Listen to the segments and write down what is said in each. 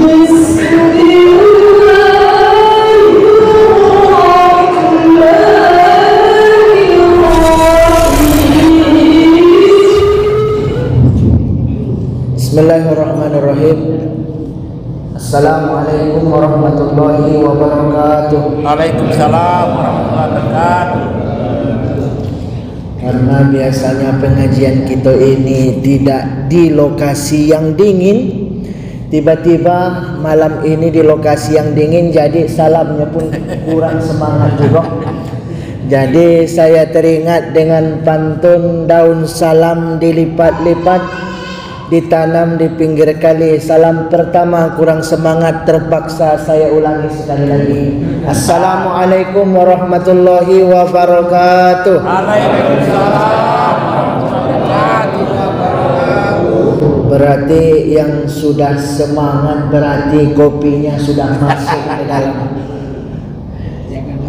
Bismillahirrahmanirrahim. Assalamualaikum warahmatullahi wabarakatuh. Waalaikumsalam warahmatullahi wabarakatuh. Karena biasanya pengajian kita ini tidak di lokasi yang dingin, tiba-tiba malam ini di lokasi yang dingin, jadi salamnya pun kurang semangat juga. Jadi saya teringat dengan pantun daun salam dilipat-lipat, ditanam di pinggir kali. Salam pertama kurang semangat, terpaksa saya ulangi sekali lagi. Assalamualaikum warahmatullahi wabarakatuh. Waalaikumsalam warahmatullahi wabarakatuh. Berarti yang sudah semangat berarti kopinya sudah masuk ke dalam.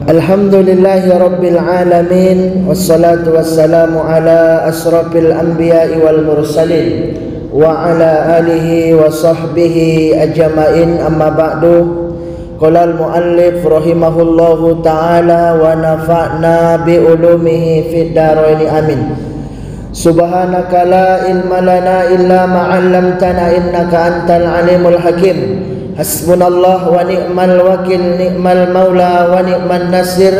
Alhamdulillahi rabbil alamin, wassalatu wassalamu ala asrafil anbiya'i wal mursalin wa ala alihi wa sahbihi ajma'in, amma ba'du. Qala al-muallif rahimahullahu ta'ala wa nafa'na bi ulumihi fid dharain amin. Subhanaka la ilma lana illa ma 'allamtana innaka antal alimul hakim. Hasbunallah wa ni'mal wakil, ni'mal maula wa ni'man nasir,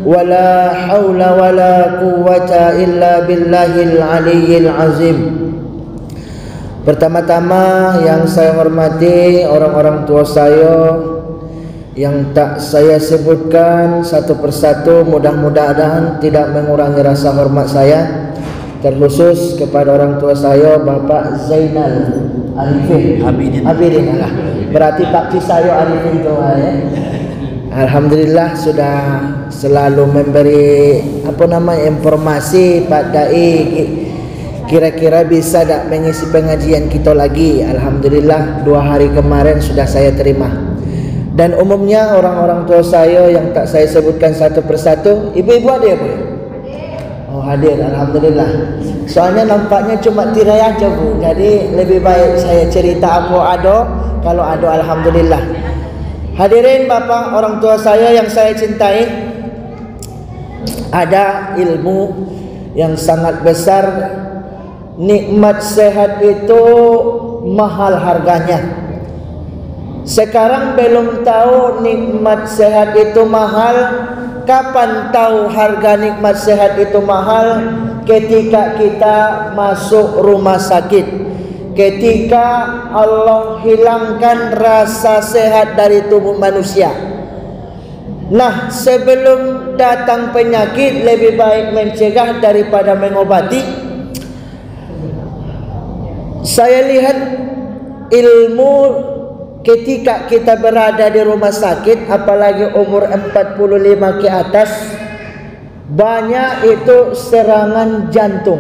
wa la hawla wa la quwwata illa billahil aliyyil azim. Pertama-tama yang saya hormati orang-orang tua saya yang tak saya sebutkan satu persatu, mudah-mudahan tidak mengurangi rasa hormat saya. Terkhusus kepada orang tua saya, Bapak Zainal Arifin Abidin lah. Berarti Pak Cisayo Arifin tu ya. Alhamdulillah sudah selalu memberi informasi Pak Dai, kira-kira bisa tak mengisi pengajian kita lagi. Alhamdulillah 2 hari kemarin sudah saya terima. Dan umumnya orang-orang tua saya yang tak saya sebutkan satu persatu, ibu-ibu ada ya Bu? Oh hadir, alhamdulillah. Soalnya nampaknya cuma tirai aja Bu, jadi lebih baik saya cerita apa ada. Kalau ada alhamdulillah. Hadirin Bapak orang tua saya yang saya cintai, ada ilmu yang sangat besar. Nikmat sehat itu mahal harganya. Sekarang belum tahu nikmat sehat itu mahal. Kapan tahu harga nikmat sehat itu mahal? Ketika kita masuk rumah sakit, ketika Allah hilangkan rasa sehat dari tubuh manusia. Nah, sebelum datang penyakit lebih baik mencegah daripada mengobati. Saya lihat ilmu ketika kita berada di rumah sakit, apalagi umur 45 ke atas, banyak itu serangan jantung.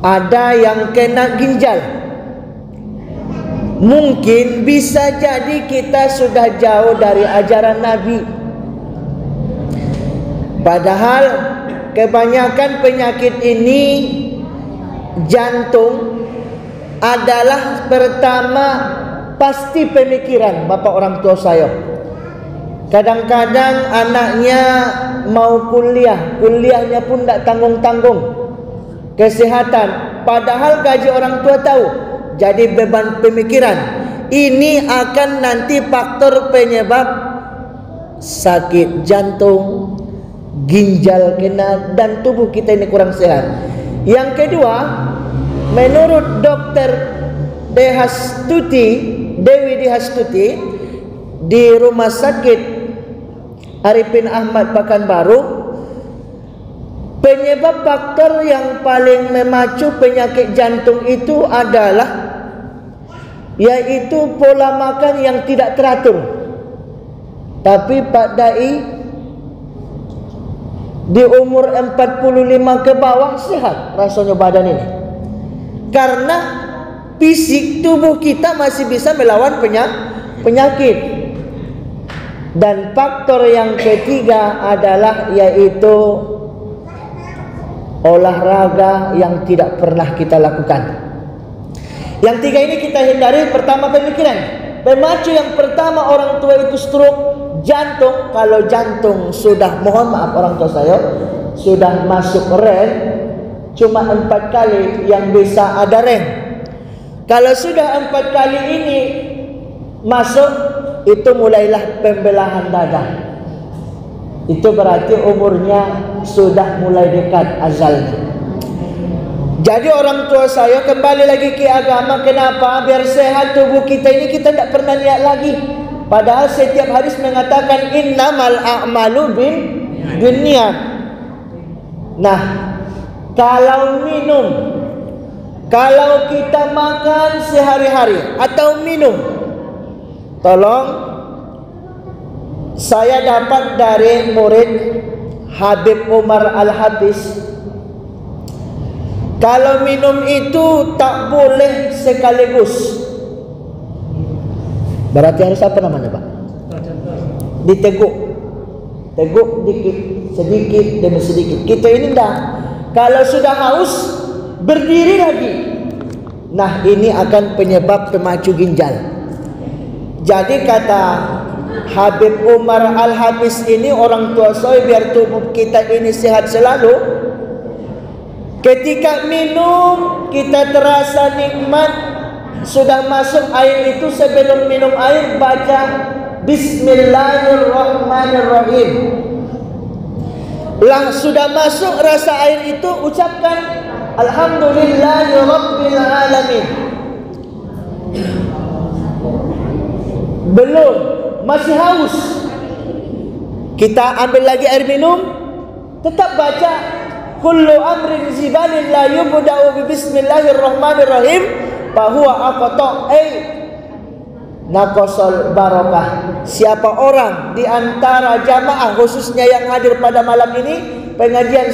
Ada yang kena ginjal. Mungkin bisa jadi kita sudah jauh dari ajaran Nabi. Padahal kebanyakan penyakit ini jantung adalah pertama pasti pemikiran Bapak orang tua saya. Kadang-kadang anaknya mau kuliahnya pun tak tanggung-tanggung. Kesehatan, padahal gaji orang tua tahu. Jadi beban pemikiran. Ini akan nanti faktor penyebab sakit jantung, ginjal kena, dan tubuh kita ini kurang sehat. Yang kedua, menurut dokter Dewi Dehastuti di Rumah Sakit Arifin Ahmad Pekanbaru, penyebab faktor yang paling memacu penyakit jantung itu adalah yaitu pola makan yang tidak teratur. Tapi Pak Dai di umur 45 ke bawah sehat rasanya badan ini. Karena fisik tubuh kita masih bisa melawan penyakit. Dan faktor yang ketiga adalah yaitu olahraga yang tidak pernah kita lakukan. Yang tiga ini kita hindari. Pertama, pemikiran. Pemacu yang pertama orang tua itu stroke jantung. Kalau jantung sudah, mohon maaf orang tua saya, sudah masuk rem, cuma 4 kali yang bisa ada rem. Kalau sudah 4 kali ini masuk, itu mulailah pembelahan dada. Itu berarti umurnya sudah mulai dekat azalnya. Jadi orang tua saya kembali lagi ke agama. Kenapa? Biar sehat tubuh kita ini. Kita tidak pernah niat lagi. Padahal setiap hadis mengatakan innamal a'malu binniyat. Nah, kalau minum, kalau kita makan sehari-hari atau minum, tolong, saya dapat dari murid Habib Umar Al-Hafiz, kalau minum itu tak boleh sekaligus. Berarti harus apa namanya, Pak? Diteguk. Teguk dikit, sedikit demi sedikit. Kita ini dah, kalau sudah haus, berdiri lagi. Nah, ini akan penyebab pemacu ginjal. Jadi kata Habib Umar Al-Hafiz ini, orang tua saya, biar tubuh kita ini sehat selalu, ketika minum kita terasa nikmat. Sudah masuk air itu, sebelum minum air baca Bismillahirrahmanirrahim. Lah sudah masuk rasa air itu, ucapkan Alhamdulillahirabbil alamin. Belum, masih haus, kita ambil lagi air minum, tetap baca kullu amrin zibalin la yubda'u bi bismillahirrahmanirrahim fahuwa aqta' naqasal barakah. Siapa orang di antara jamaah, khususnya yang hadir pada malam ini pengajian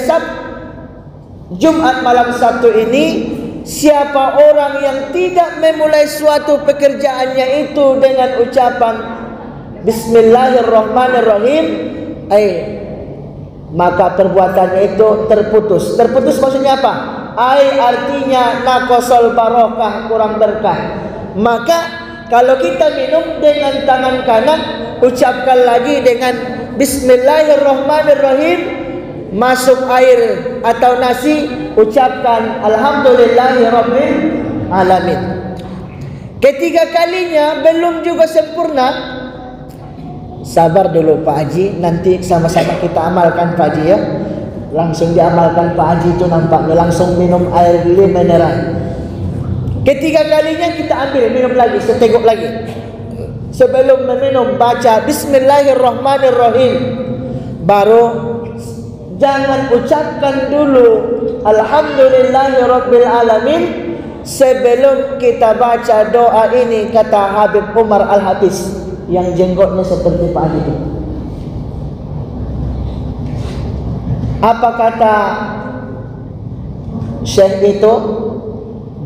Jumat malam Sabtu ini, siapa orang yang tidak memulai suatu pekerjaannya itu dengan ucapan Bismillahirrahmanirrahim, maka perbuatannya itu terputus. Terputus maksudnya apa? Artinya naqasal barakah, kurang berkah. Maka kalau kita minum dengan tangan kanan, ucapkan lagi dengan Bismillahirrahmanirrahim. Masuk air atau nasi, ucapkan Alhamdulillahirabbil alamin. Ketiga kalinya belum juga sempurna. Sabar dulu Pak Haji, nanti sama-sama kita amalkan Pak Haji ya. Langsung diamalkan Pak Haji itu nampaknya langsung minum air mineral. Ketiga kalinya kita ambil, minum lagi, seteguk lagi. Sebelum meminum baca Bismillahirrahmanirrahim. Baru jangan ucapkan dulu Alhamdulillahirabbil alamin sebelum kita baca doa ini, kata Habib Umar Al-Hafiz yang jenggotnya seperti Pak Adi. Apa kata Syekh itu?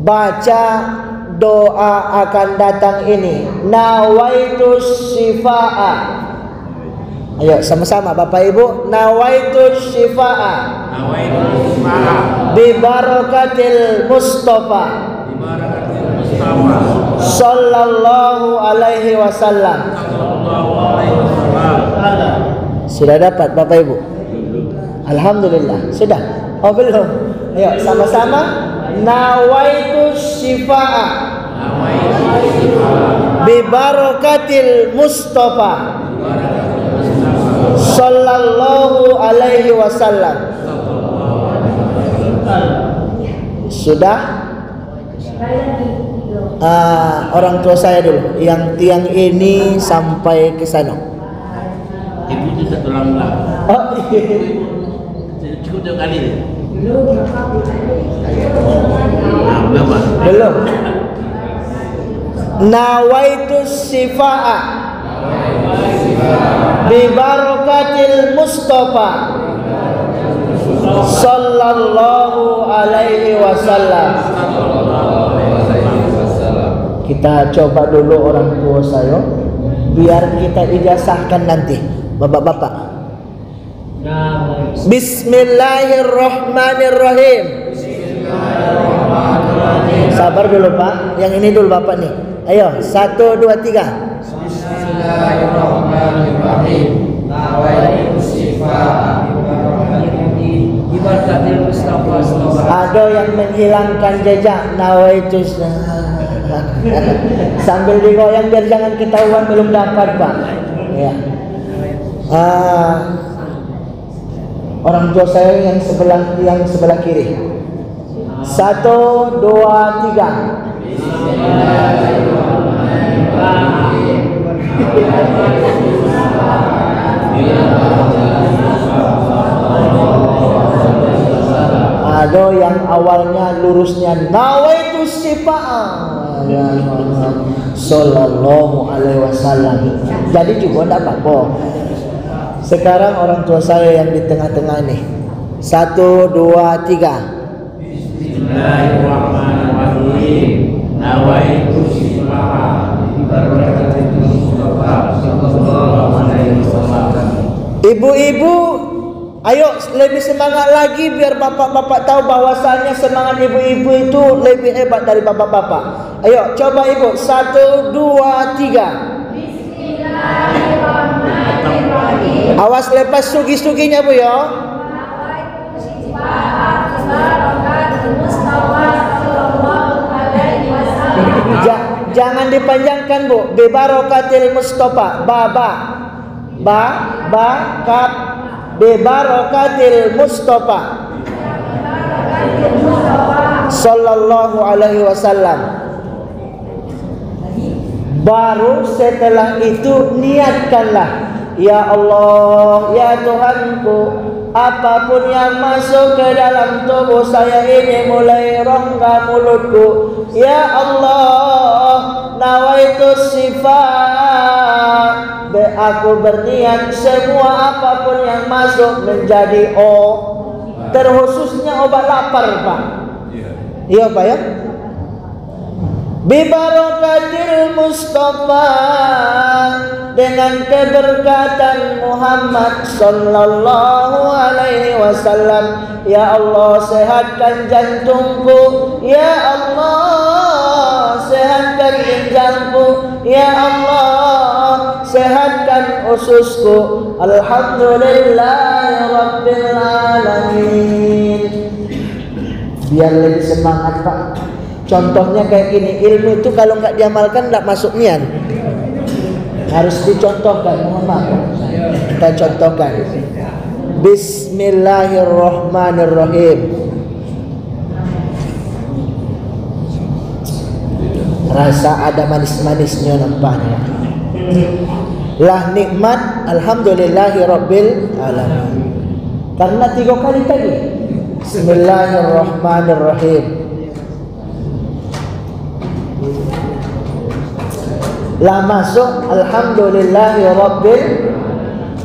Baca doa akan datang ini, nawaitu syifa'a. Ayo sama-sama Bapak Ibu, nawaitu syifa'a, bi barakatil Mustafa sallallahu alaihi wasallam. Sudah dapat Bapak Ibu? Alhamdulillah. Sudah? Oh belum? Ayo sama-sama, nawaitu syifa'a bi barakatil Mustafa sallallahu alaihi wasallam. Sudah? Orang tua saya dulu, yang tiang ini sampai ke sana. Ibu itu satu lang-lang. Oh iya. Cukup 2 kali. Belum. Nawaitu syifa'a bi barakatil Mustafa sallallahu alaihi wasallam. Kita coba dulu orang tua saya, biar kita ijazahkan nanti bapak-bapak. Bismillahirrahmanirrahim. Sabar dulu Pak. Yang ini dulu Bapak nih. Ayo, 1, 2, 3. Bismillahirrahmanirrahim. Nawaitu syifa ibarakatil Mustafa sallallahu. Ada yang menghilangkan jejak nawaitu. Sambil digoyang biar jangan ketahuan belum dapat Pak. Ya. Orang tua saya yang sebelah kiri. 1, 2, 3. Ada yang awalnya lurusnya nawaitu syifa'a sallallahu alaihi wasallam. Jadi juga tidak apa-apa. Sekarang orang tua saya yang di tengah-tengah nih. 1, 2, 3. Bismillahirrahmanirrahim. Nawaitu syifa'a ibarakatil Mustafa sallallahu alaihi wasallam. Ibu-ibu, ayo lebih semangat lagi biar bapak-bapak tahu bahwasannya semangat ibu-ibu itu lebih hebat dari bapak-bapak. Ayo coba ibu. 1, 2, 3. Bismillahirrahmanirrahim. Awas lepas sugi-suginya Bu ya. Jangan dipanjangkan Bu. Bibarokatil Mustafa. Kap. Bibarokatil Mustafa sallallahu alaihi wasallam. Baru setelah itu niatkanlah, ya Allah, ya Tuhanku, apapun yang masuk ke dalam tubuh saya ini mulai rongga mulutku, ya Allah, nawaitu sifat, aku berniat semua apapun yang masuk menjadi terkhususnya obat lapar Pak. Iya Pak ya. Bibarakatil Mustafa, dengan keberkatan Muhammad sallallahu alaihi wasallam, ya Allah sehatkan jantungku, ya Allah sehatkan ginjalku, ya Allah sehatkan ususku. Alhamdulillahirabbil alamin. Biar lebih semangat Pak. Contohnya kayak gini, ilmu itu kalau nggak diamalkan nggak masuk nian. Harus dicontohkan, mohon maaf. Kita contohkan. Bismillahirrahmanirrahim. Rasa ada manis-manisnya nampaknya. Lah nikmat, alhamdulillahirabbil alamin. Karena 3 kali tadi. Bismillahirrahmanirrahim. Lah masuk alhamdulillahirabbil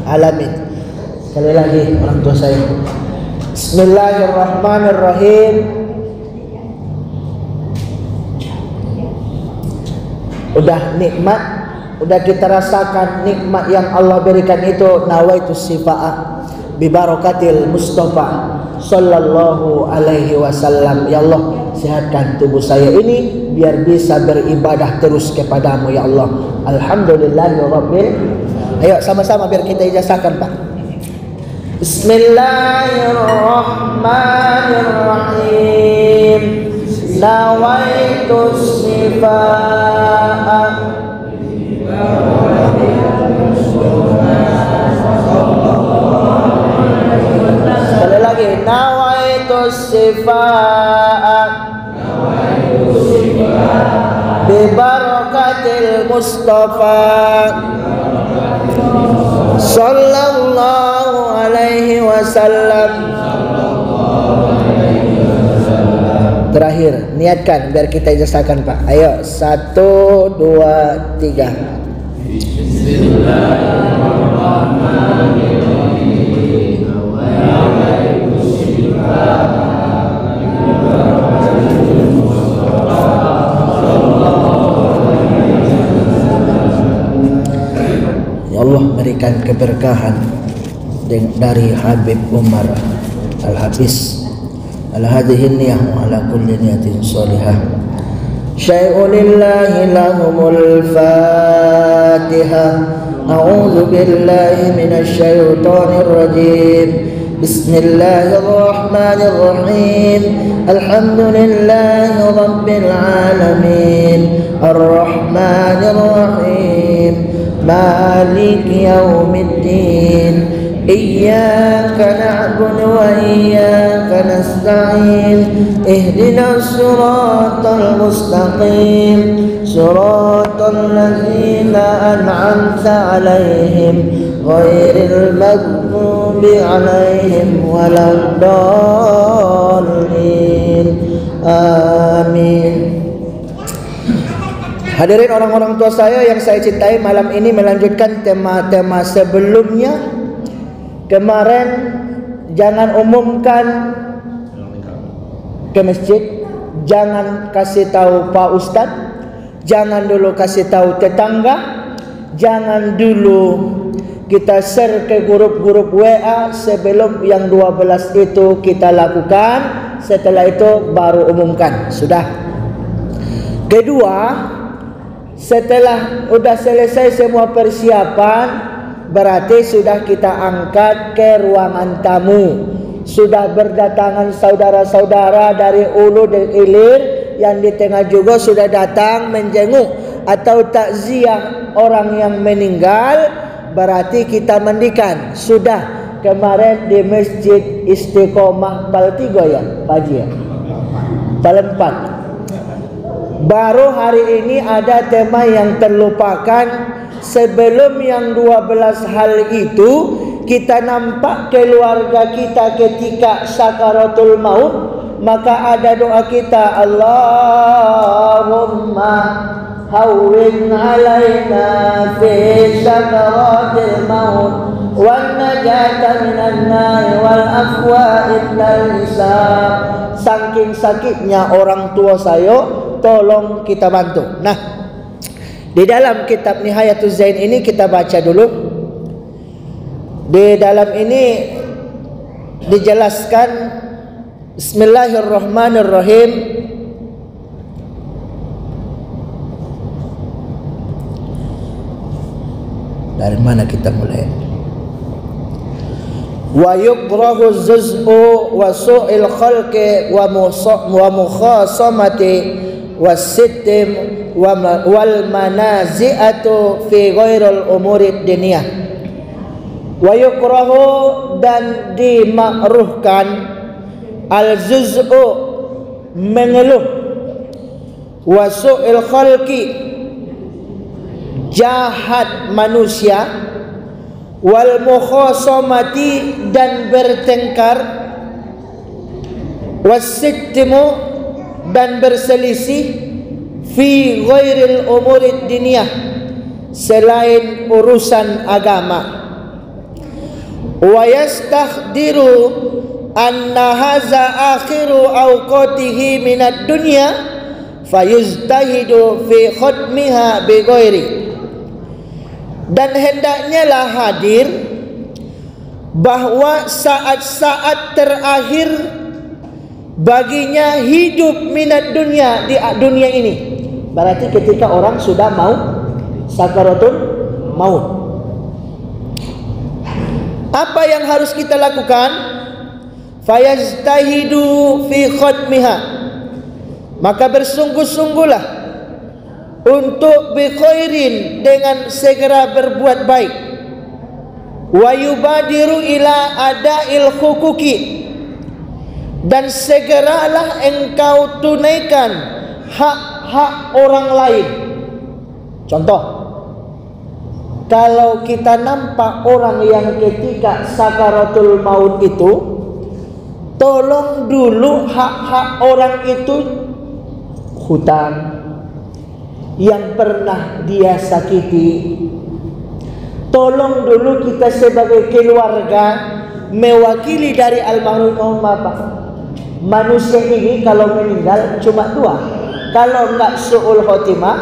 alamin. Sekali lagi orang tua saya. Bismillahirrahmanirrahim. Udah nikmat, udah kita rasakan nikmat yang Allah berikan itu. Nawaitu syifa'a bi barakatil Mustafa sallallahu alaihi wasallam. Ya Allah, sehatkan tubuh saya ini biar bisa beribadah terus kepadamu ya Allah. Alhamdulillahirabbil. Ayo sama-sama biar kita ijazahkan Pak. Bismillahirrahmanirrahim. Nawaitu syifa'a. Sekali lagi, nawaitu syifa'a bibarakatil Mustafa sallallahu alaihi wasallam. Terakhir, niatkan biar kita ijazahkan Pak. Ayo, 1, 2, 3. Ya Allah, berikan keberkahan dari Habib Umar Al-Hafiz ala hadhihi niyah wa ala kulli niyatin salihah. syai'un lillahi lahumul Fatihah. A'udzu billahi minasy syaithanir rajim. Bismillahirrahmanirrahim. Alhamdulillahi rabbil alamin. Arrahmanir rahim. Maliki yaumiddin. Iyyaka na'budu wa iyyaka nasta'in. Ihdinas siratal mustaqim. Siratal ladzina an'amta 'alaihim ghairil maghdubi 'alaihim waladdallin. Amin. Hadirin orang-orang tua saya yang saya cintai, malam ini melanjutkan tema-tema sebelumnya. Kemarin jangan umumkan ke masjid, jangan kasih tahu Pak Ustadz, jangan dulu kasih tahu tetangga, jangan dulu kita share ke grup-grup WA sebelum yang 12 itu kita lakukan, setelah itu baru umumkan. Sudah. Kedua, setelah udah selesai semua persiapan, berarti sudah kita angkat ke ruangan tamu. Sudah berdatangan saudara-saudara dari ulu dan hilir, yang di tengah juga sudah datang menjenguk atau takziah orang yang meninggal. Berarti kita mandikan. Sudah kemarin di Masjid Istiqomah Pal 3 ya Pak Haji ya? Pal 4. Baru hari ini ada tema yang terlupakan. Sebelum yang 12 hal itu, kita nampak keluarga kita ketika sakaratul maut, maka ada doa kita, Allahumma hawwin alaina fi sakaratil maut wan najata minan nar wal afwa innal hisab. Saking sakitnya orang tua saya, tolong kita bantu. Nah, di dalam kitab Nihayatuz Zain ini kita baca dulu. Di dalam ini dijelaskan, Bismillahirrahmanirrahim. Dari mana kita mulai? Wa yukrahu zuz'u wa su'il khalqi wa mukhasamati was-sittim wal manazi'atu fi ghairil umuri diniyah. Wa yukrahu, dan dimakruhkan, al-zuz'u, mengeluh, wa su'il khalqi, jahat manusia, wal mukhasamati, dan bertengkar, was-sittimu, dan berselisih, fi ghairil umurid diniyah, selain urusan agama. Wa yastakhdiru anna haza akhiru awqatihi minad dunya fayuztahidu fi khatmiha bi ghairi. Dan hendaknya lah hadir bahwa saat-saat terakhir baginya hidup minat dunia, di dunia ini. Berarti ketika orang sudah mau sakaratul maut, apa yang harus kita lakukan? Fayajtahidu fi khatmiha, maka bersungguh-sungguhlah untuk bi khairin, dengan segera berbuat baik. Wa yubadiru ila ada'il hukuki, dan segeralah engkau tunaikan hak-hak orang lain. Contoh, kalau kita nampak orang yang ketika sakaratul maut itu, tolong dulu hak-hak orang itu, hutang yang pernah dia sakiti, tolong dulu kita sebagai keluarga mewakili dari almarhum bapak. Manusia ini kalau meninggal cuma dua, kalau enggak su'ul khotimah,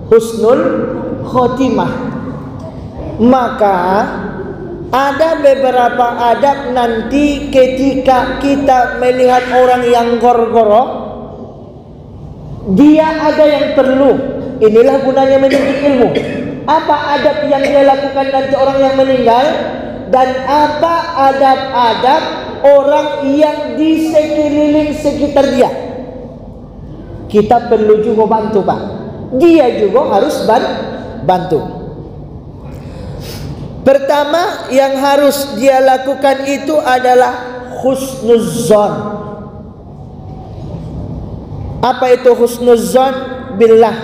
husnul khotimah. Maka ada beberapa adab nanti ketika kita melihat orang yang gorgoro, Dia ada yang perlu. Inilah gunanya menuntut ilmu. Apa adab yang dia lakukan nanti orang yang meninggal, dan apa adab-adab orang yang di sekeliling sekitar dia. Kita perlu juga bantu, Pak. Dia juga harus bantu. Pertama yang harus dia lakukan itu adalah husnuzon. Apa itu husnuzon? Billah,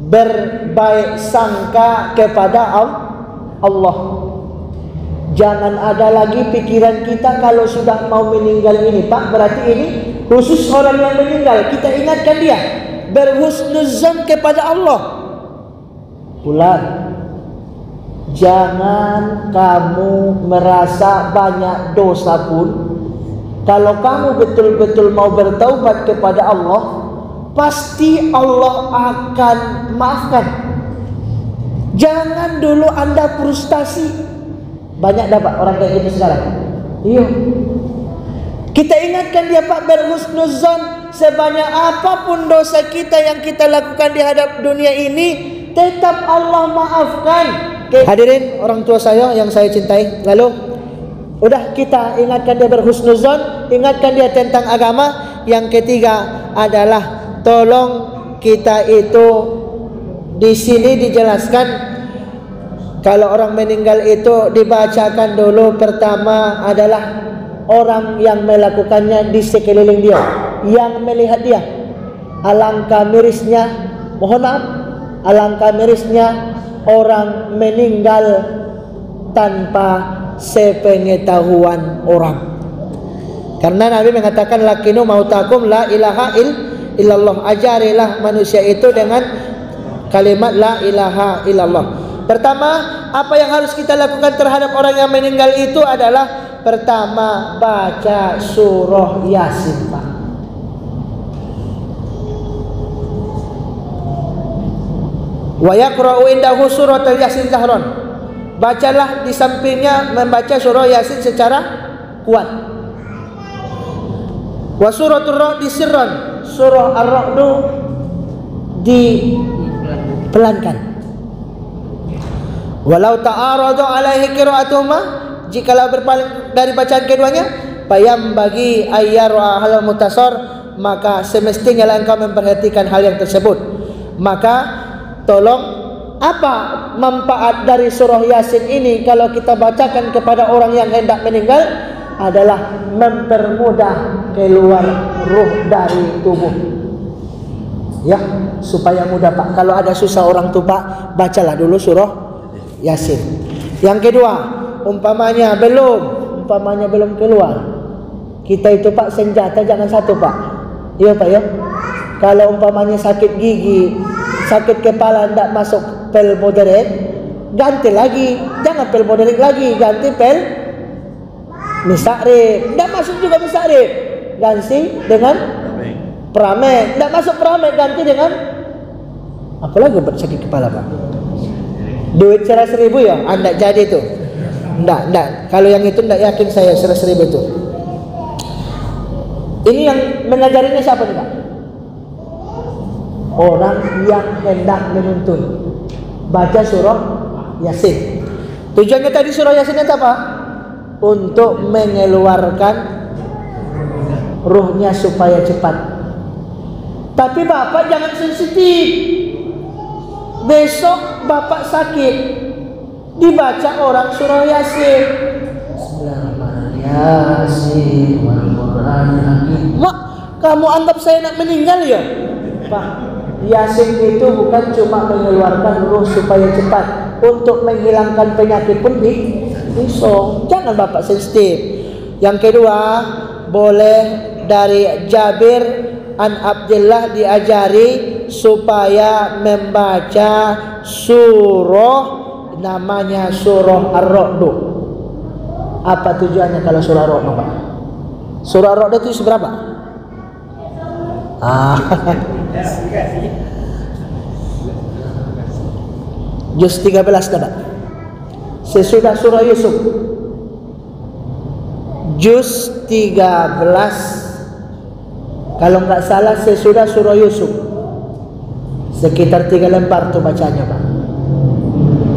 berbaik sangka kepada Allah. Jangan ada lagi pikiran kita kalau sudah mau meninggal ini, Pak. Berarti ini khusus orang yang meninggal. Kita ingatkan dia, berhusnuzon kepada Allah. Bulan, jangan kamu merasa banyak dosa pun. Kalau kamu betul-betul mau bertaubat kepada Allah, pasti Allah akan maafkan. Jangan dulu Anda frustasi. Banyak dapat orang kayak gitu sekarang. Iya. Kita ingatkan dia, Pak, berhusnuzon. Sebanyak apapun dosa kita yang kita lakukan di hadap dunia ini, tetap Allah maafkan. Hadirin orang tua saya yang saya cintai. Lalu udah kita ingatkan dia berhusnuzon, ingatkan dia tentang agama. Yang ketiga adalah tolong kita itu di sini dijelaskan kalau orang meninggal itu dibacakan dulu. Pertama adalah orang yang melakukannya di sekeliling dia, yang melihat dia. Alangkah mirisnya, mohon maaf, alangkah mirisnya orang meninggal tanpa sepengetahuan orang. Karena Nabi mengatakan lakinu mautakum la ilaha illallah. Ajarilah manusia itu dengan kalimat la ilaha illallah. Pertama, apa yang harus kita lakukan terhadap orang yang meninggal itu adalah pertama, baca surah Yasin, Pak. Wa yaqra'u indahu surat Yasin jahran. Bacalah di sampingnya membaca surah Yasin secara kuat. Wa suratul Ra'd sirran. Surah Ar-Ra'd dipelankan. Walau ta'aradu alaihi qira'atuhuma, jikalau berpaling dari bacaan keduanya, bayam bagi ayyar hal mutasar, maka semestinya engkau memperhatikan hal yang tersebut. Maka tolong, apa manfaat dari surah Yasin ini kalau kita bacakan kepada orang yang hendak meninggal? Adalah mempermudah keluar ruh dari tubuh. Ya, supaya mudah, Pak. Kalau ada susah orang tuh, Pak, bacalah dulu surah Yasin. Yang kedua, umpamanya belum keluar. Kita itu, Pak, senjata jangan satu, Pak. Iya, Pak, ya. Kalau umpamanya sakit gigi, sakit kepala tidak masuk pel moderate, ganti lagi. Jangan pel moderate lagi, ganti pel misakrib. Tidak masuk juga misakrib, ganti dengan pramet. Tidak masuk pramet, ganti dengan apalagi buat sakit kepala, Pak. Duit 100.000 ya, anda jadi itu. Enggak. Kalau yang itu enggak yakin saya 100.000 itu. Ini yang mengajarinya siapa nih, Pak? Orang yang hendak menuntun. Baca surah Yasin. Tujuannya tadi surah Yasin itu apa? Untuk mengeluarkan ruhnya supaya cepat. Tapi Bapak jangan sensitif. Besok Bapak sakit, dibaca orang surah Yasin. Yasin, Mak, kamu anggap saya nak meninggal ya? Pak, Yasin itu bukan cuma mengeluarkan ruh supaya cepat, untuk menghilangkan penyakit pun bisa. Jangan Bapak sensitif. Yang kedua, boleh dari Jabir an Abdullah diajari supaya membaca surah namanya surah Ar-Ra'd. Apa tujuannya kalau surah Ar-Ra'd, Pak? Surah Ar-Ra'd itu seberapa? Juz 13 dapat. Sesudah surah Yusuf. Juz 13 Kalau nggak salah sesudah surah Yusuf. Sekitar 3 lembar tuh bacanya, Pak.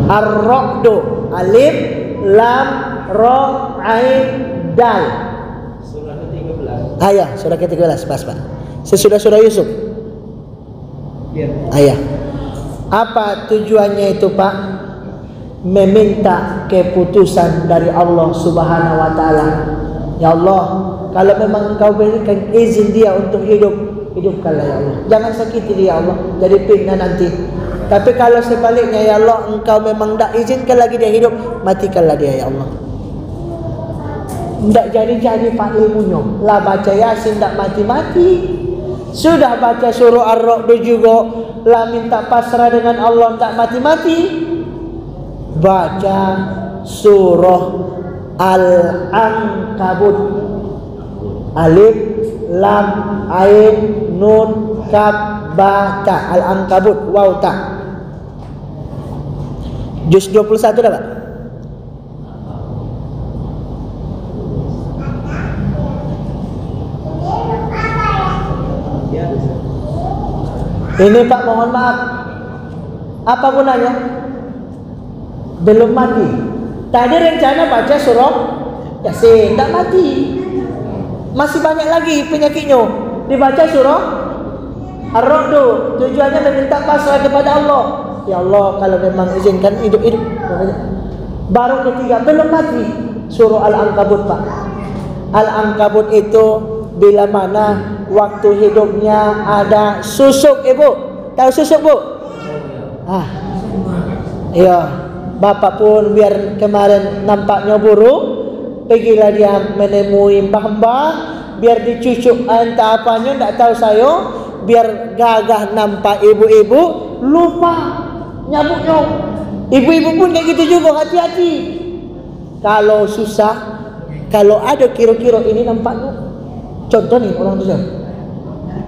Ar-Ra'du, alif, lam, ra, ain, dal. Surah ke-13. Ayah, surah ke-13, pas, Pak. Sesudah surah Yusuf. Ya. Ayah. Apa tujuannya itu, Pak? Meminta keputusan dari Allah Subhanahu wa taala. Ya Allah, kalau memang Engkau berikan izin dia untuk hidup, hidupkanlah ya Allah. Jangan sakiti dia ya Allah, jadi fitnah nanti. Tapi kalau sebaliknya ya Allah, Engkau memang tak izinkan lagi dia hidup, matikanlah dia ya Allah. Tak jadi Pak ilmunya. Lah baca Yasin tak mati-mati. Sudah baca surah Ar-Ra'd juga, lah minta pasrah dengan Allah tak mati-mati. Baca surah Al-Ankabut, alif, lam, ain, nun, kaf, ba, ta. Al-Ankabut, waw, ta. Juz 21 dah, Pak? Ini Pak, mohon maaf. Apa gunanya? Belum mati. Tadi rencana baca surah Yasin, tak mati. Masih banyak lagi penyakitnya. Dibaca surah Ar-Ra'd, tujuannya meminta pasrah kepada Allah. Ya Allah, kalau memang izinkan hidup-hidup. Baru ketiga, belum mati. Surah Al-Ankabut, Pak. Al-Ankabut itu bila mana waktu hidupnya ada susuk, Ibu. Tahu susuk, Bu? Iya. Bapak pun biar kemarin nampaknya buruk, pergilah dia menemui mbah-mbah, biar dicucuk entah apanya, tak tahu saya, biar gagah nampak ibu-ibu, lupa nyabuknya. Ibu-ibu pun kayak gitu juga, hati-hati. Kalau susah, kalau ada kira-kira ini nampaknya, contoh nih orang tu siapa?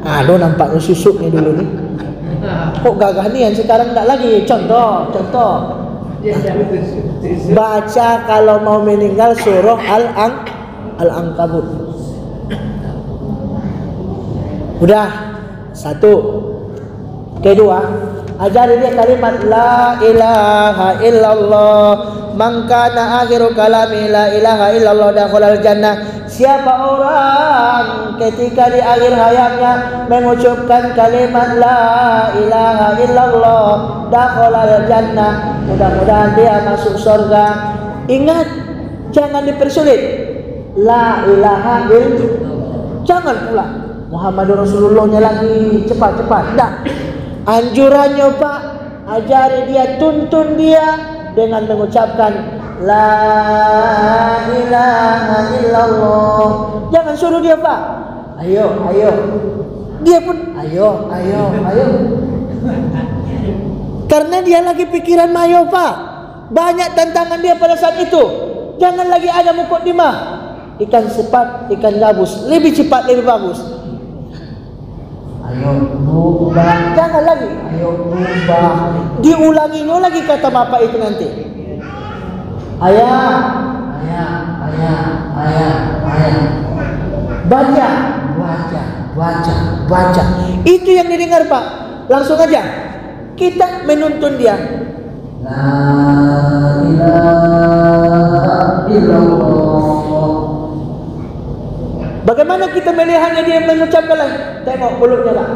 Aduh, nampaknya susuk nih dulu nih. Kok gagah nih yang sekarang tak lagi? Contoh. Baca kalau mau meninggal surah Al-Ankabut. Udah, satu. Kedua, ajari dia kalimat la ilaha illallah. Man kana akhiru kalami la ilaha illallah dakhalal jannah. Siapa orang ketika di akhir hayatnya mengucapkan kalimat la ilaha illallah dakhalal jannah, mudah-mudahan dia masuk surga. Ingat, jangan dipersulit. La ilaha illallah. Jangan pula Muhammadur Rasulullahnya lagi cepat-cepat. Tak. Anjurannya Pak, ajari dia, tuntun dia dengan mengucapkan la ilaha illallah. Jangan suruh dia Pak, ayo. Dia pun ayo. Karena dia lagi pikiran mayo Pak. Banyak tantangan dia pada saat itu. Jangan lagi ada mukaddimah. Ikan sepat, ikan gabus, lebih cepat lebih bagus. Ayo berubah, jangan lagi. Ayo berubah. Diulanginya lagi kata bapak itu nanti. Ayah. Baca. Itu yang didengar Pak. Langsung aja kita menuntun dia. La ilaha illallah. Bagaimana kita melihatnya dia mengucapkan lagi? Tengok mulutnya Pak.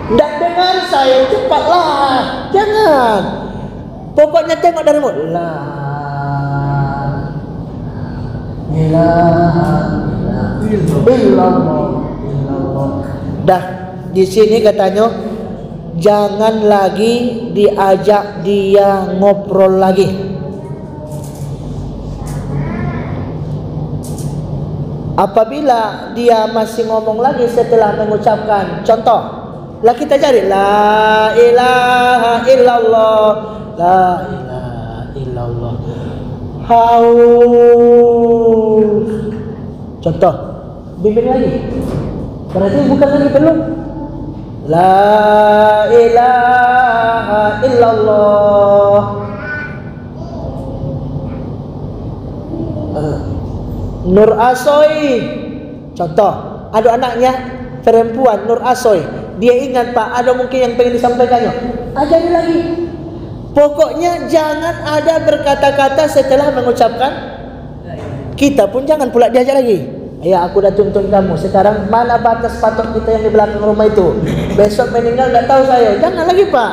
Tak dengar saya, cepatlah. Jangan. Pokoknya tengok dari mulut. La ilaha illallah. Dah, di sini katanya jangan lagi diajak dia ngobrol lagi. Apabila dia masih ngomong lagi setelah mengucapkan, contoh, lah kita cari la ilaha illallah, la ilaha illallah. Haus. Contoh, bimbing lagi. Berarti bukan lagi belum. La ilaha illallah. Nur Asoy, contoh, ada anaknya perempuan Nur Asoy, dia ingat Pak, ada mungkin yang pengen disampaikannya, ajari lagi. Pokoknya jangan ada berkata-kata setelah mengucapkan. Kita pun jangan pula diajar lagi. Ya, aku dah tuntun kamu. Sekarang mana batas patok kita yang di belakang rumah itu? Besok meninggal tak tahu saya. Jangan lagi Pak.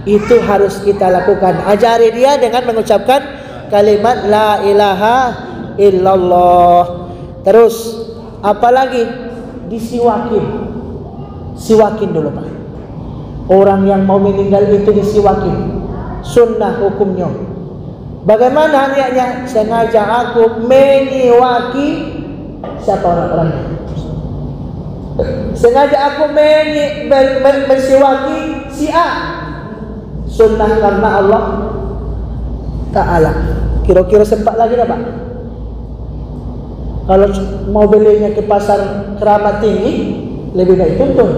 Itu harus kita lakukan. Ajari dia dengan mengucapkan kalimat la ilaha illallah. Terus apalagi? Disiwakin. Siwakin dulu Pak. Orang yang mau meninggal itu disiwakin. Sunnah hukumnya. Bagaimana niatnya? Sengaja aku menyiwaki siapa orang-orangnya? Sengaja aku mensiwaki si A. Sunnah karena Allah Ta'ala. Kira-kira sempat lagi dah Pak. Kalau mau belinya ke pasar Keramat Tinggi, lebih baik tuntun.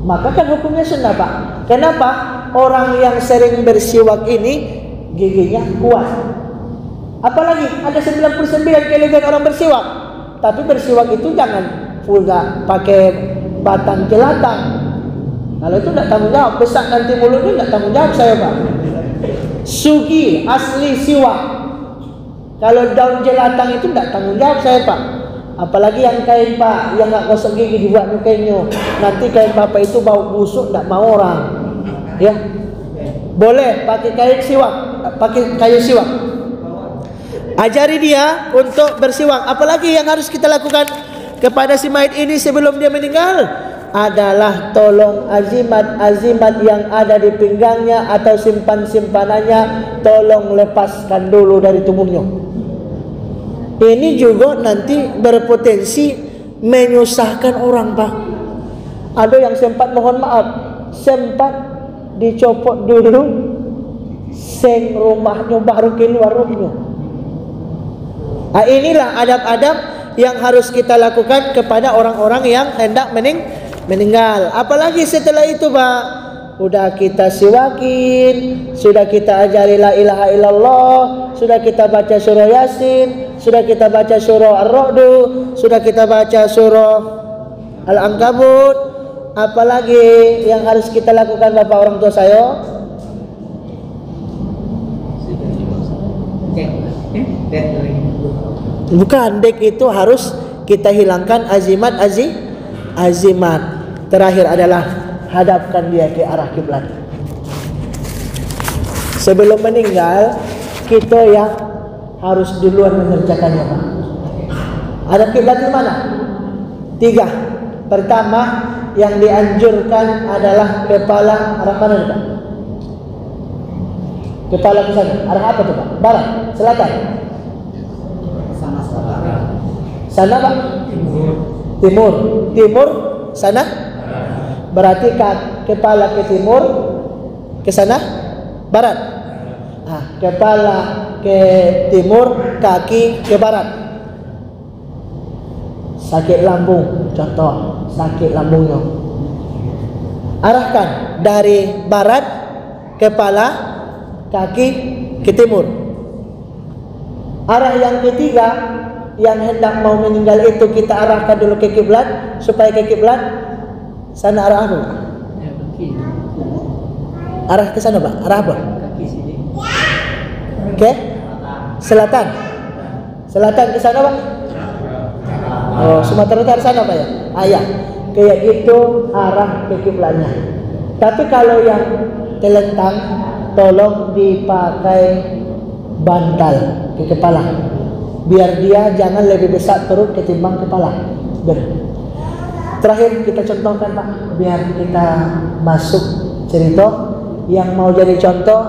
Maka kan hukumnya sunnah Pak. Kenapa? Orang yang sering bersiwak ini giginya kuat. Apalagi ada 99 kelebihan orang bersiwak. Tapi bersiwak itu jangan pula pakai batang jelatang. Kalau itu tidak tanggung jawab. Besar nanti mulutnya tidak tanggung jawab saya Pak. Sugi asli siwak. Kalau daun jelatang itu tidak tanggung jawab saya Pak. Apalagi yang kain Pak, yang nggak gosok gigi dibuat kainnya. Nanti kain Bapak itu bau busuk, tidak mau orang. Ya, boleh pakai kain siwak, pakai kayu siwak. Ajari dia untuk bersiwak. Apalagi yang harus kita lakukan kepada si mayit ini sebelum dia meninggal adalah tolong azimat yang ada di pinggangnya atau simpanannya tolong lepaskan dulu dari tubuhnya. Ini juga nanti berpotensi menyusahkan orang Pak. Ada yang sempat mohon maaf, sempat dicopot dulu seng rumahnya baru keluar rumahnya. Inilah adab-adab yang harus kita lakukan kepada orang-orang yang hendak meninggal. Apalagi setelah itu Pak, sudah kita siwakin, sudah kita ajari la ilaha illallah, sudah kita baca surah Yasin, sudah kita baca surah Ar-Ra'du, sudah kita baca surah Al-Ankabut. Apalagi yang harus kita lakukan Bapak orang tua saya? Bukan, dek itu harus kita hilangkan azimat. Terakhir adalah hadapkan dia ke arah kiblat. Sebelum meninggal, kita yang harus duluan mengerjakannya Pak. Hadap kiblat di mana? 3. Pertama, yang dianjurkan adalah kepala arah mana Pak? Kepala ke sana. Arah apa tuh Pak? Barat, selatan. Sana Pak? Timur. Timur sana? Berarti kepala ke timur, ke sana barat. Kepala ke timur, kaki ke barat. Sakit lambung, contoh sakit lambungnya. Arahkan dari barat, kepala, kaki ke timur. Arah yang ketiga, yang hendak mau meninggal itu kita arahkan dulu ke kiblat, supaya ke kiblat sana arah apa? Arah ke sana Pak, arah apa? Oke, selatan. Selatan ke sana Pak. Oh, Sumatera Utara sana Pak ya? Ya, kayak gitu arah ke kiblatnya. Tapi kalau yang telentang, tolong dipakai bantal ke kepala, biar dia jangan lebih besar perut ketimbang kepala. Terakhir kita contohkan Pak, biar kita masuk cerita. Yang mau jadi contoh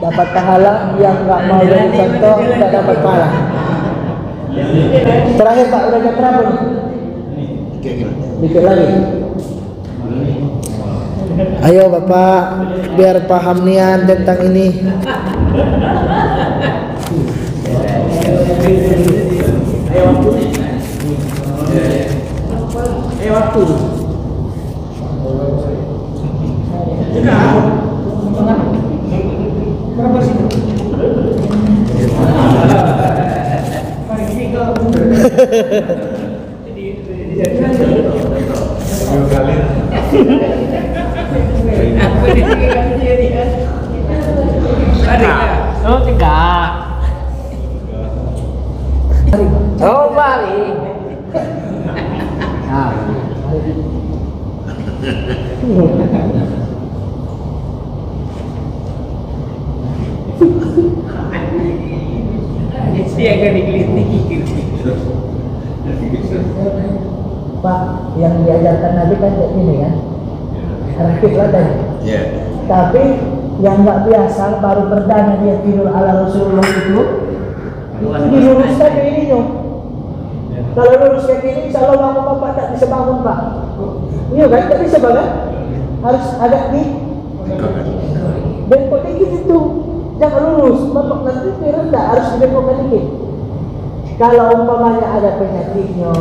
dapat pahala, yang nggak mau jadi contoh tidak dapat pahala. Terakhir Pak, udah jam berapa nih? Dikit lagi. Ayo Bapak, biar paham nian tentang ini. Waktu. Berapa sih? Oh, tidak. Oh, balik. Nah. Dia akan dikelitiki. Pak, yang diajarkan Nabi kan kayak gini kan, arah kiblat tadi. Iya. Tapi yang nggak biasa baru perdana dia tidur ala Rasulullah itu diluruskan ke ini dong. Kalau lurus kayak gini, insya Allah bangun bapak tak bisa bangun pak. Iya kan, tak bisa banget. Harus agak di bengkok dikit itu. Jangan lurus, bapak nanti rendah harus dibengkokkan dikit. Kalau umpamanya ada penyakitnya,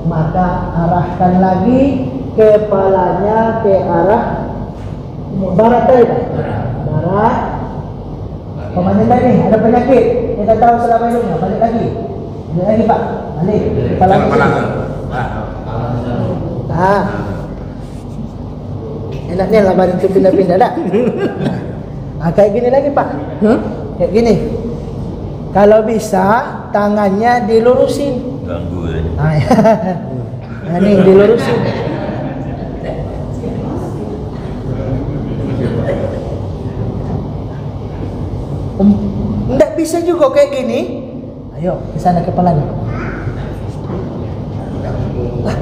maka arahkan lagi kepalanya ke arah barat tadi, barat. Umpamanya tadi ada penyakit, kita tahu selama hidupnya, balik lagi. Balik lagi pak, balik. Kepalanya sini. Ah, enaknya lah badan itu pindah-pindah dah. Ah, kayak gini lagi pak, kayak gini. Kalau bisa tangannya dilurusin. Ganggu ya. Nah, ini dilurusin. Enggak bisa juga kayak gini. Ayo ke sana kepalanya.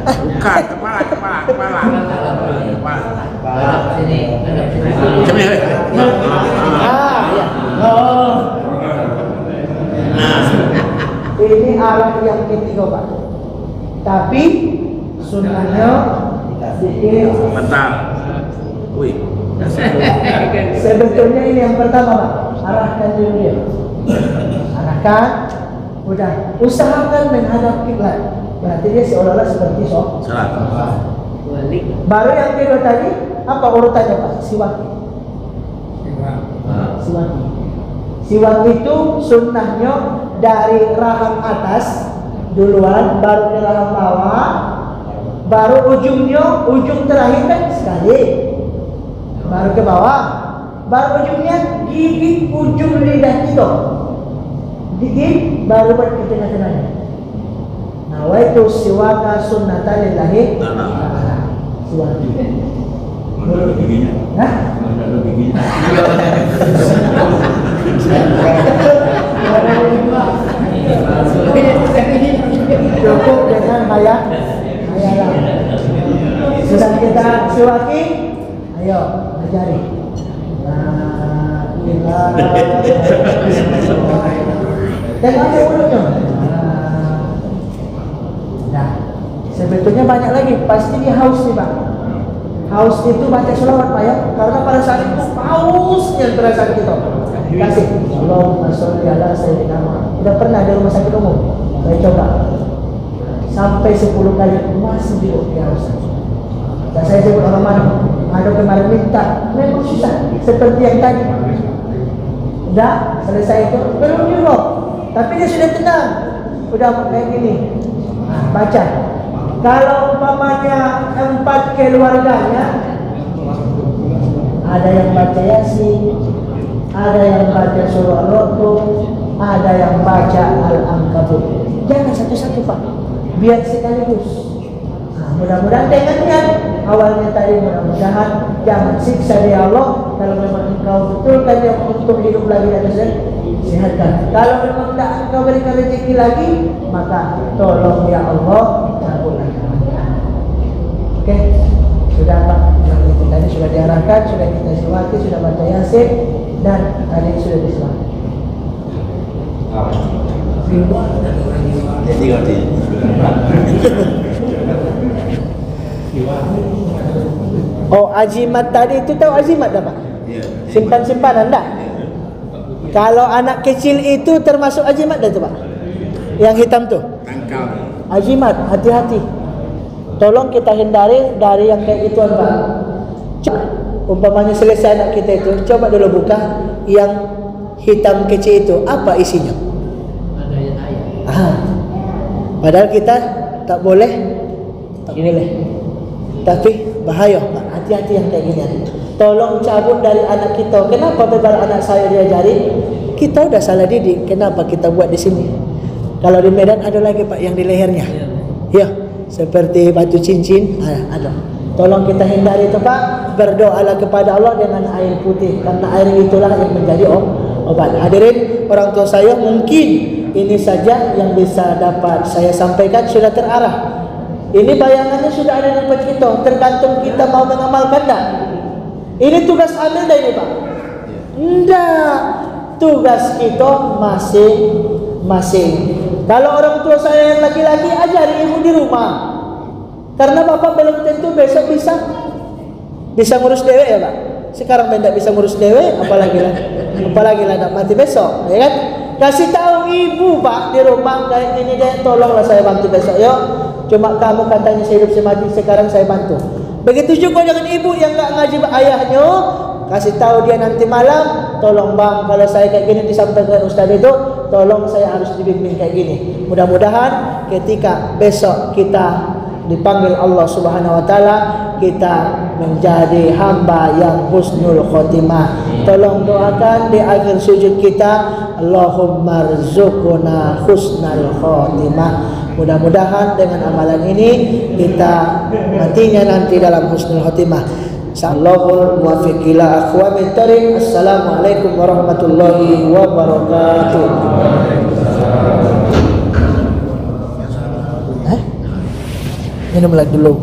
Bukan, kepala. Sini. Sini. Ah, ya. Oh. Ini arah yang ketiga pak. Tapi sunnahnya dikit. Bentar. Wih. Sebetulnya ini yang pertama pak. Arahkan dulu dia. Arahkan. Udah. Usahakan menghadap kiblat. Berarti dia seolah-olah seperti Salat. Balik. Baru yang kedua tadi apa urutannya pak? Siwak. Siwak. Siwak itu sunnahnya dari rahang atas duluan, baru ke rahang bawah, baru ujung terakhir kan sekali, baru ke bawah, baru ujungnya gigit ujung lidah kita, gigit baru buat ke tengah-tengahnya. Nah, itu siwaka sunnatan lillahi ta'ala. Siwak. Mana giginya? Hah? Mana giginya? Cukup dengan hayalah. Sudah kita siwaki, ayo ajari. Tengok mulutnya. Nah, sebetulnya banyak lagi. Pasti dia haus nih pak. Haus itu baca selawat pak ya. Karena pada saat itu hausnya perasaan kita. Kasih Allahumma sholli ala sayyidina Muhammad. Udah pernah di rumah sakit umum? Saya coba sampai 10 kali masih di haus. Dan saya sebut orang mana? Ada kemarin minta, memang susah seperti yang tadi. Udah selesai itu belum juga, tapi dia sudah tenang. Udah kayak gini. Nah, baca. Kalau umpamanya 4 keluarganya, ada yang baca Yasin, ada yang baca surah Ar-Rum, ada yang baca Al-Ankabut. Jangan satu-satu pak, biar sekaligus. Nah, mudah-mudahan dengan niat awalnya tadi, mudah-mudahan jangan siksa dari Allah. Kalau memang engkau betulkan yang untuk hidup lagi dan sehatkan. Kalau memang tidak engkau berikan rezeki lagi, maka tolong ya Allah kabulkan. Oke, sudah pak. Yang itu tadi sudah diarahkan, sudah kita siwaki, sudah baca Yasin, dan tadi sudah disiwaki. Jadi ngerti. Oh, azimat tadi itu tahu azimat tak pak? Iya. Simpan-simpanan tak? Kalau anak kecil itu termasuk azimat dah tu pak? Yang hitam tu? Tangkal. Azimat, hati-hati. Tolong kita hindari dari yang kayak ituan pak. Umpamanya selesai anak kita itu, coba dulu buka yang hitam kecil itu, apa isinya? Ada ayat. Padahal kita tak boleh. Tapi bahaya Pak, hati-hati yang kayak gini. Tolong cabut dari anak kita. Kenapa bebal anak saya diajari? Kita udah salah didik, kenapa kita buat di sini? Kalau di Medan ada lagi Pak yang di lehernya. Ya, seperti batu cincin, ada. Tolong kita hindari itu Pak. Berdoalah kepada Allah dengan air putih, karena air itulah yang menjadi obat. Hadirin orang tua saya, mungkin ini saja yang bisa dapat saya sampaikan, sudah terarah. Ini bayangannya sudah ada di depan kita, tergantung kita mau mengamalkan tak. Ini tugas amil dah ini Pak. Enggak, tugas kita masing-masing. Kalau orang tua saya yang laki-laki, ajari ibu di rumah. Karena bapak belum tentu besok bisa ngurus dewe ya Pak. Sekarang tidak bisa ngurus dewe, apalagi lah nak mati besok, ya kan? Kasih tahu ibu Pak di rumah kayak gini deh, tolonglah saya bantu besok, yuk. Cuma kamu katanya saya hidup semati, sekarang saya bantu. Begitu juga dengan ibu yang nggak ngaji ayahnya, kasih tahu dia nanti malam, tolong bang, kalau saya kayak gini disampaikan ustaz itu, tolong saya harus dibimbing kayak gini. Mudah-mudahan ketika besok kita dipanggil Allah Subhanahu wa taala, kita menjadi hamba yang husnul khotimah. Tolong doakan di akhir sujud kita, Allahumma rzuqna husnal khotimah. Mudah-mudahan dengan amalan ini kita matinya nanti dalam husnul khotimah. Sallallahul muwaffiq ila aqwamit thariq. Assalamualaikum warahmatullahi wabarakatuh. Minum lagi dulu.